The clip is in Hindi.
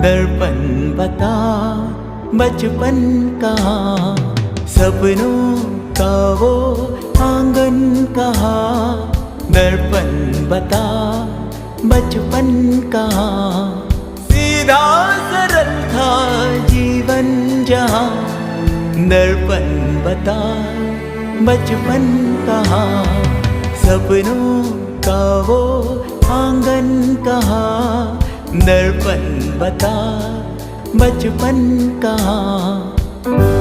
दर्पण बता बचपन कहाँ, सपनों का वो आंगन कहाँ। दर्पण बता बचपन कहाँ, सीधा सरल था जीवन जहाँ। दर्पण बता बचपन कहाँ, सपनों का वो आंगन कहाँ। दर्पण बता बचपन कहाँ।